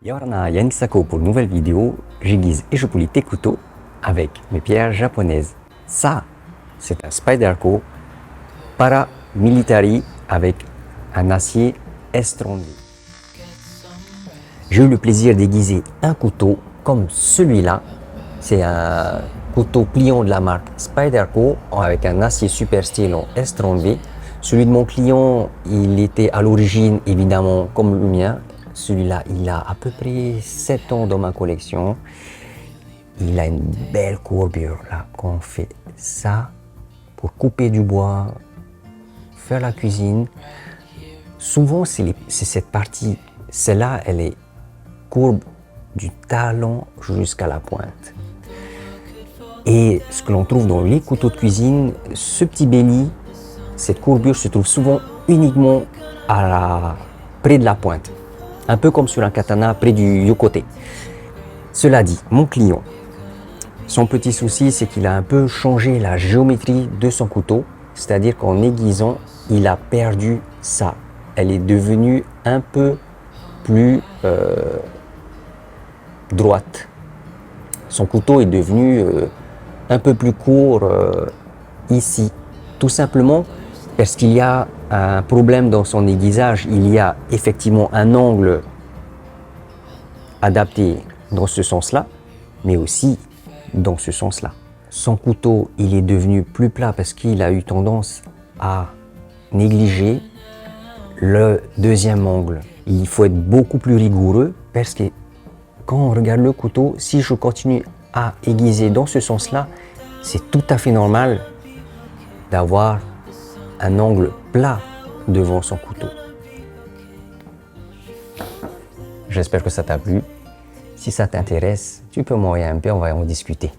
Yorana Yannick Sako pour une nouvelle vidéo. J'aiguise et je polis tes couteaux avec mes pierres japonaises. Ça, c'est un Spyderco paramilitary avec un acier estronné. J'ai eu le plaisir d'aiguiser un couteau comme celui-là. C'est un couteau pliant de la marque Spyderco avec un acier super steel en S30V. Celui de mon client, il était à l'origine évidemment comme le mien. Celui-là, il a à peu près 7 ans dans ma collection. Il a une belle courbure là. Quand on fait ça pour couper du bois, faire la cuisine, souvent c'est cette partie, celle-là, elle est courbe du talon jusqu'à la pointe. Et ce que l'on trouve dans les couteaux de cuisine, ce petit béni, cette courbure se trouve souvent uniquement près de la pointe. Un peu comme sur un katana près du yokote. Cela dit, mon client, son petit souci, c'est qu'il a un peu changé la géométrie de son couteau. C'est-à-dire qu'en aiguisant, il a perdu ça. Elle est devenue un peu plus droite. Son couteau est devenu un peu plus court ici. Tout simplement parce qu'il y a un problème dans son aiguisage. Il y a effectivement un angle adapté dans ce sens-là, mais aussi dans ce sens-là. Son couteau, il est devenu plus plat parce qu'il a eu tendance à négliger le deuxième angle. Il faut être beaucoup plus rigoureux parce que quand on regarde le couteau, si je continue à aiguiser dans ce sens-là, c'est tout à fait normal d'avoir un angle plat devant son couteau. J'espère que ça t'a plu. Si ça t'intéresse, tu peux m'envoyer un peu, on va en discuter.